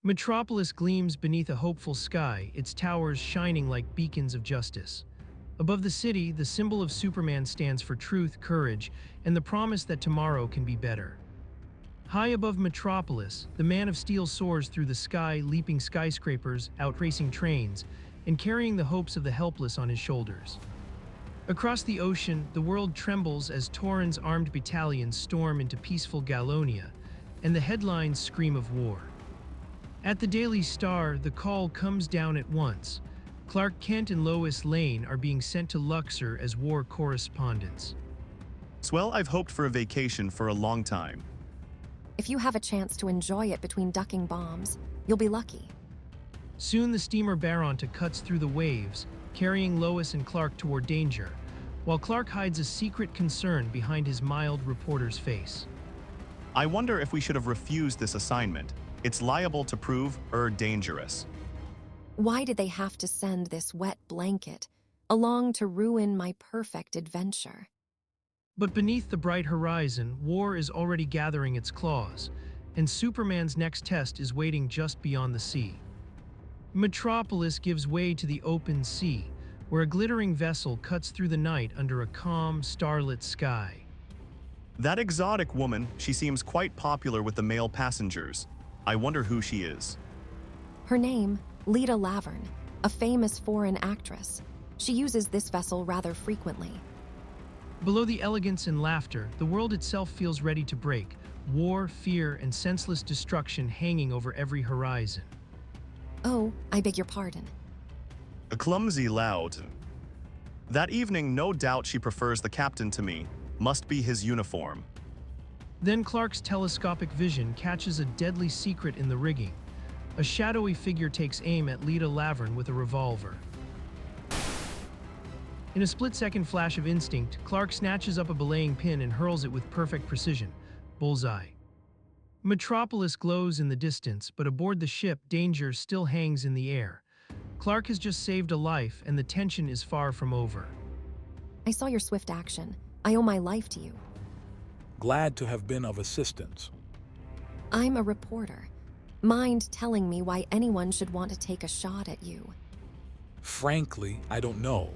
Metropolis gleams beneath a hopeful sky, its towers shining like beacons of justice. Above the city, the symbol of Superman stands for truth, courage, and the promise that tomorrow can be better. High above Metropolis, the Man of Steel soars through the sky, leaping skyscrapers, outracing trains, and carrying the hopes of the helpless on his shoulders. Across the ocean, the world trembles as Torin's armed battalions storm into peaceful Gallonia, and the headlines scream of war. At the Daily Star, the call comes down at once. Clark Kent and Lois Lane are being sent to Luxor as war correspondents. Well, I've hoped for a vacation for a long time. If you have a chance to enjoy it between ducking bombs, you'll be lucky. Soon the steamer Baronta cuts through the waves, carrying Lois and Clark toward danger, while Clark hides a secret concern behind his mild reporter's face. I wonder if we should have refused this assignment. It's liable to prove dangerous. Why did they have to send this wet blanket along to ruin my perfect adventure? But beneath the bright horizon, war is already gathering its claws, and Superman's next test is waiting just beyond the sea. Metropolis gives way to the open sea, where a glittering vessel cuts through the night under a calm, starlit sky. That exotic woman, she seems quite popular with the male passengers. I wonder who she is. Her name, Lita Laverne, a famous foreign actress. She uses this vessel rather frequently. Below the elegance and laughter, the world itself feels ready to break, war, fear, and senseless destruction hanging over every horizon. Oh, I beg your pardon. A clumsy loud. That evening, no doubt she prefers the captain to me. Must be his uniform. Then Clark's telescopic vision catches a deadly secret in the rigging. A shadowy figure takes aim at Lita Laverne with a revolver. In a split-second flash of instinct, Clark snatches up a belaying pin and hurls it with perfect precision. Bullseye. Metropolis glows in the distance, but aboard the ship, danger still hangs in the air. Clark has just saved a life, and the tension is far from over. I saw your swift action. I owe my life to you. Glad to have been of assistance. I'm a reporter. Mind telling me why anyone should want to take a shot at you? Frankly, I don't know.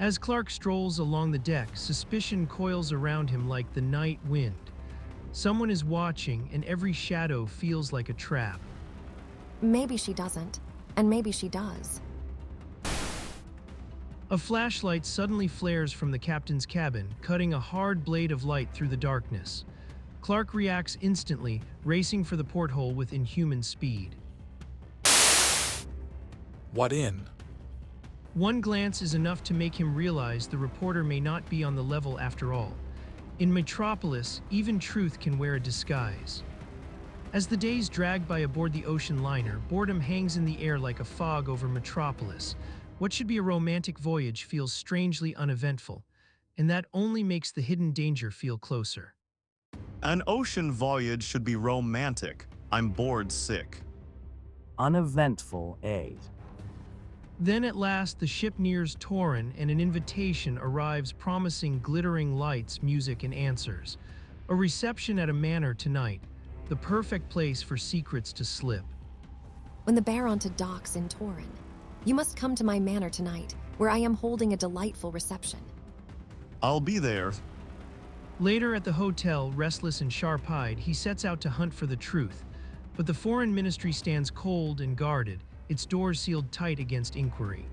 As Clark strolls along the deck, suspicion coils around him like the night wind. Someone is watching, and every shadow feels like a trap. Maybe she doesn't, and maybe she does. A flashlight suddenly flares from the captain's cabin, cutting a hard blade of light through the darkness. Clark reacts instantly, racing for the porthole with inhuman speed. What in? One glance is enough to make him realize the reporter may not be on the level after all. In Metropolis, even truth can wear a disguise. As the days drag by aboard the ocean liner, boredom hangs in the air like a fog over Metropolis. What should be a romantic voyage feels strangely uneventful, and that only makes the hidden danger feel closer. An ocean voyage should be romantic. I'm bored sick. Uneventful, eh? Then at last the ship nears Torin and an invitation arrives promising glittering lights, music, and answers. A reception at a manor tonight, the perfect place for secrets to slip. When the Baronta docks in Torin, you must come to my manor tonight, where I am holding a delightful reception. I'll be there. Later at the hotel, restless and sharp-eyed, he sets out to hunt for the truth. But the foreign ministry stands cold and guarded, its doors sealed tight against inquiry.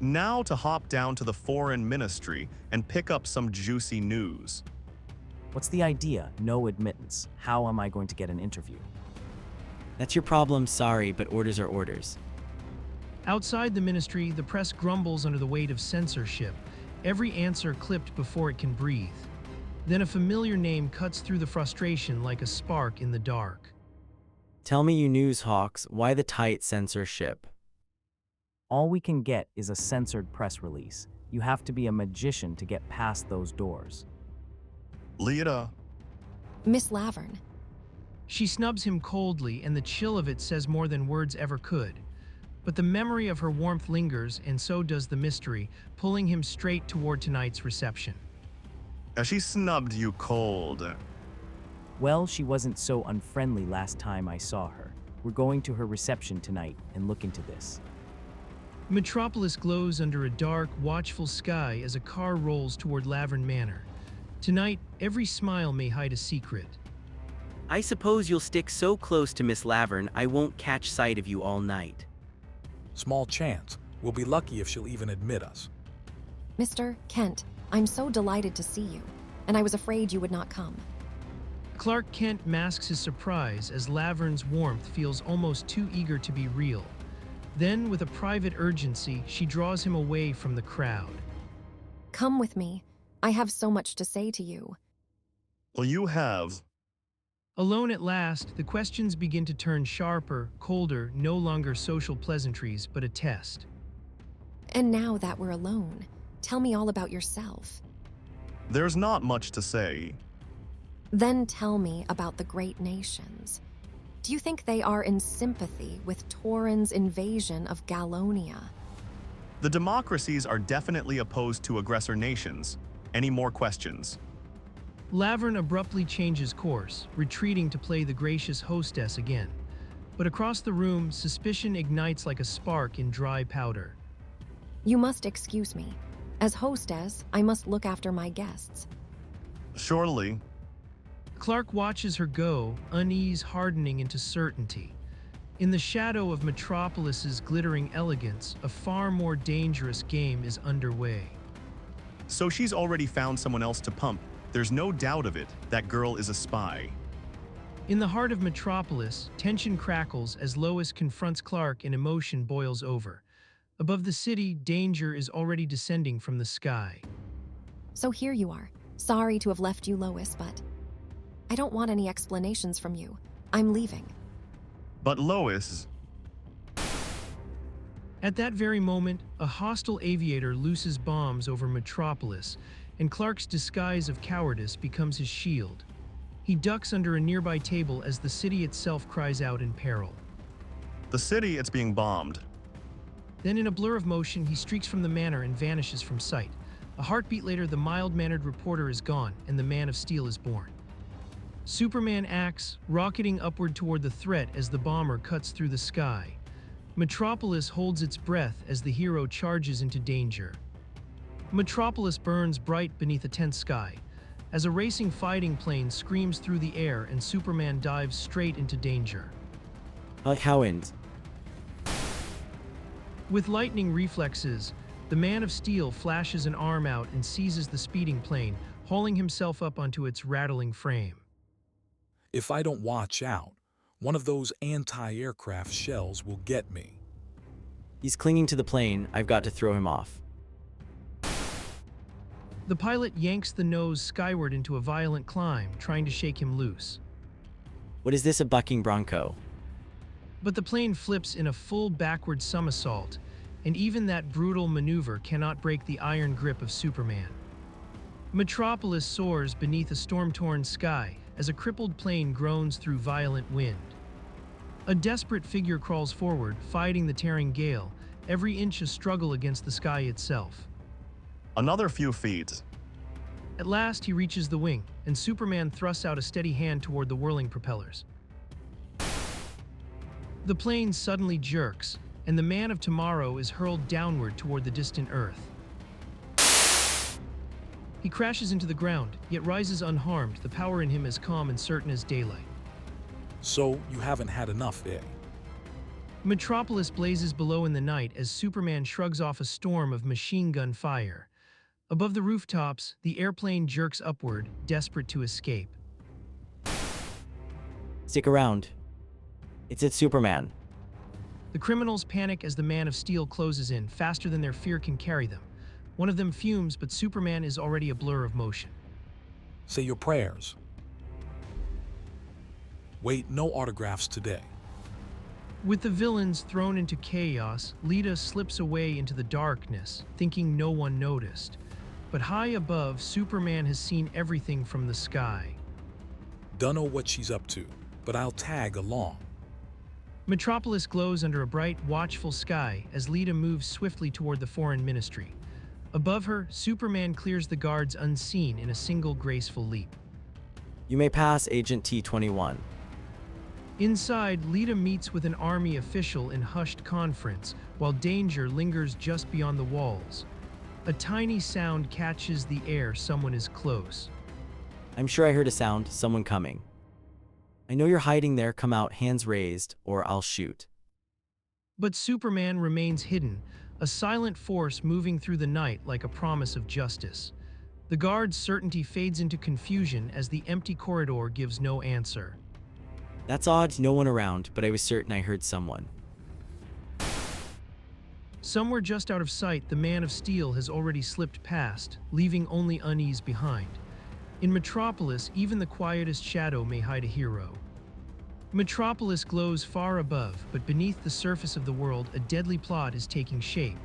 Now to hop down to the foreign ministry and pick up some juicy news. What's the idea? No admittance. How am I going to get an interview? That's your problem, sorry, but orders are orders. Outside the ministry, the press grumbles under the weight of censorship, every answer clipped before it can breathe. Then a familiar name cuts through the frustration like a spark in the dark. Tell me, you news hawks, why the tight censorship? All we can get is a censored press release. You have to be a magician to get past those doors. Lita. Miss Laverne. She snubs him coldly, and the chill of it says more than words ever could. But the memory of her warmth lingers, and so does the mystery, pulling him straight toward tonight's reception. She snubbed you cold. Well, she wasn't so unfriendly last time I saw her. We're going to her reception tonight and look into this. Metropolis glows under a dark, watchful sky as a car rolls toward Lavern Manor. Tonight, every smile may hide a secret. I suppose you'll stick so close to Miss Lavern I won't catch sight of you all night. Small chance. We'll be lucky if she'll even admit us. Mr. Kent, I'm so delighted to see you, and I was afraid you would not come. Clark Kent masks his surprise as Lavern's warmth feels almost too eager to be real. Then, with a private urgency, she draws him away from the crowd. Come with me. I have so much to say to you. Well, you have. Alone at last, the questions begin to turn sharper, colder, no longer social pleasantries, but a test. And now that we're alone, tell me all about yourself. There's not much to say. Then tell me about the great nations. Do you think they are in sympathy with Tauren's invasion of Gallonia? The democracies are definitely opposed to aggressor nations. Any more questions? Lavern abruptly changes course, retreating to play the gracious hostess again. But across the room, suspicion ignites like a spark in dry powder. You must excuse me. As hostess, I must look after my guests. Surely. Clark watches her go, unease hardening into certainty. In the shadow of Metropolis's glittering elegance, a far more dangerous game is underway. So she's already found someone else to pump. There's no doubt of it, that girl is a spy. In the heart of Metropolis, tension crackles as Lois confronts Clark and emotion boils over. Above the city, danger is already descending from the sky. So here you are. Sorry to have left you, Lois, but I don't want any explanations from you. I'm leaving. But Lois... At that very moment, a hostile aviator looses bombs over Metropolis, and Clark's disguise of cowardice becomes his shield. He ducks under a nearby table as the city itself cries out in peril. The city, it's being bombed. Then in a blur of motion, he streaks from the manor and vanishes from sight. A heartbeat later, the mild-mannered reporter is gone, and the Man of Steel is born. Superman acts, rocketing upward toward the threat as the bomber cuts through the sky. Metropolis holds its breath as the hero charges into danger. Metropolis burns bright beneath a tense sky, as a racing fighting plane screams through the air and Superman dives straight into danger. Howend. With lightning reflexes, the Man of Steel flashes an arm out and seizes the speeding plane, hauling himself up onto its rattling frame. If I don't watch out, one of those anti-aircraft shells will get me. He's clinging to the plane. I've got to throw him off. The pilot yanks the nose skyward into a violent climb, trying to shake him loose. What is this, a bucking bronco? But the plane flips in a full backward somersault, and even that brutal maneuver cannot break the iron grip of Superman. Metropolis soars beneath a storm-torn sky as a crippled plane groans through violent wind. A desperate figure crawls forward, fighting the tearing gale, every inch a struggle against the sky itself. Another few feet. At last, he reaches the wing, and Superman thrusts out a steady hand toward the whirling propellers. The plane suddenly jerks, and the Man of Tomorrow is hurled downward toward the distant Earth. He crashes into the ground, yet rises unharmed, the power in him as calm and certain as daylight. So you haven't had enough, eh? Metropolis blazes below in the night as Superman shrugs off a storm of machine gun fire. Above the rooftops, the airplane jerks upward, desperate to escape. Stick around. It's Superman. The criminals panic as the Man of Steel closes in, faster than their fear can carry them. One of them fumes, but Superman is already a blur of motion. Say your prayers. Wait, no autographs today. With the villains thrown into chaos, Lita slips away into the darkness, thinking no one noticed. But high above, Superman has seen everything from the sky. Dunno what she's up to, but I'll tag along. Metropolis glows under a bright, watchful sky as Lita moves swiftly toward the foreign ministry. Above her, Superman clears the guards unseen in a single graceful leap. You may pass, Agent T-21. Inside, Lita meets with an army official in hushed conference, while danger lingers just beyond the walls. A tiny sound catches the air, someone is close. I'm sure I heard a sound, someone coming. I know you're hiding there, come out, hands raised, or I'll shoot. But Superman remains hidden, a silent force moving through the night like a promise of justice. The guard's certainty fades into confusion as the empty corridor gives no answer. That's odd, no one around, but I was certain I heard someone. Somewhere just out of sight, the Man of Steel has already slipped past, leaving only unease behind. In Metropolis, even the quietest shadow may hide a hero. Metropolis glows far above, but beneath the surface of the world, a deadly plot is taking shape.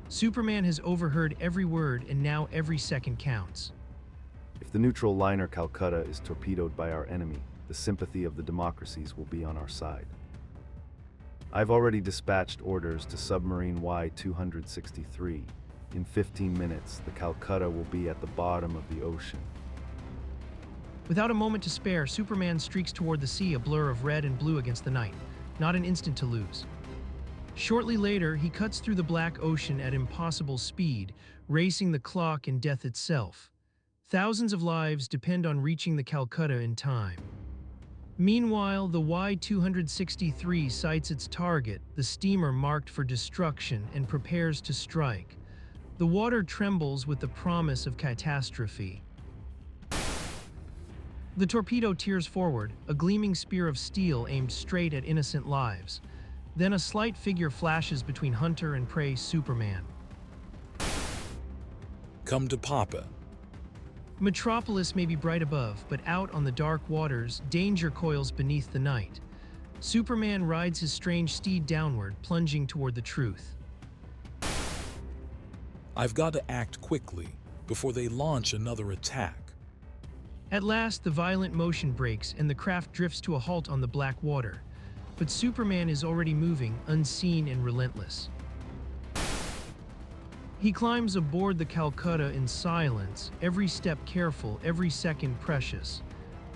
Superman has overheard every word, and now every second counts. If the neutral liner Calcutta is torpedoed by our enemy, the sympathy of the democracies will be on our side. I've already dispatched orders to submarine Y-263. In 15 minutes, the Calcutta will be at the bottom of the ocean. Without a moment to spare, Superman streaks toward the sea, a blur of red and blue against the night. Not an instant to lose. Shortly later, he cuts through the black ocean at impossible speed, racing the clock and death itself. Thousands of lives depend on reaching the Calcutta in time. Meanwhile, the Y-263 sights its target, the steamer marked for destruction, and prepares to strike. The water trembles with the promise of catastrophe. The torpedo tears forward, a gleaming spear of steel aimed straight at innocent lives. Then a slight figure flashes between hunter and prey, Superman. Come to Papa. Metropolis may be bright above, but out on the dark waters, danger coils beneath the night. Superman rides his strange steed downward, plunging toward the truth. I've got to act quickly before they launch another attack. At last, the violent motion breaks and the craft drifts to a halt on the black water. But Superman is already moving, unseen and relentless. He climbs aboard the Calcutta in silence, every step careful, every second precious.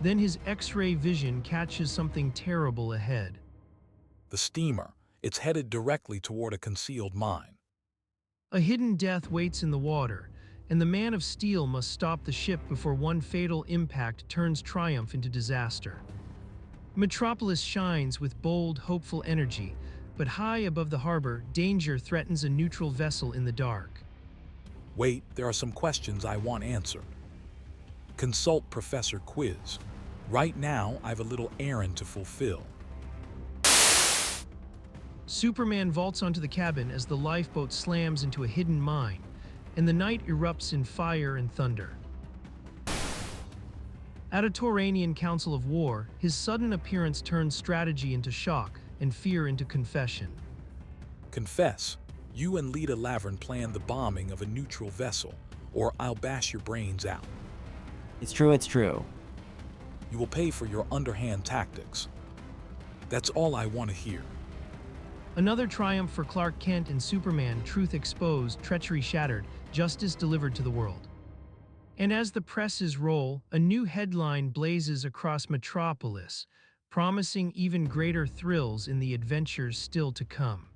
Then his X-ray vision catches something terrible ahead. The steamer, it's headed directly toward a concealed mine. A hidden death waits in the water, and the Man of Steel must stop the ship before one fatal impact turns triumph into disaster. Metropolis shines with bold, hopeful energy, but high above the harbor, danger threatens a neutral vessel in the dark. Wait, there are some questions I want answered. Consult Professor Quiz. Right now, I've a little errand to fulfill. Superman vaults onto the cabin as the lifeboat slams into a hidden mine, and the night erupts in fire and thunder. At a Tauranian council of war, his sudden appearance turns strategy into shock and fear into confession. Confess, you and Lita Laverne planned the bombing of a neutral vessel, or I'll bash your brains out. It's true, it's true. You will pay for your underhand tactics. That's all I want to hear. Another triumph for Clark Kent and Superman, truth exposed, treachery shattered, justice delivered to the world. And as the presses roll, a new headline blazes across Metropolis, promising even greater thrills in the adventures still to come.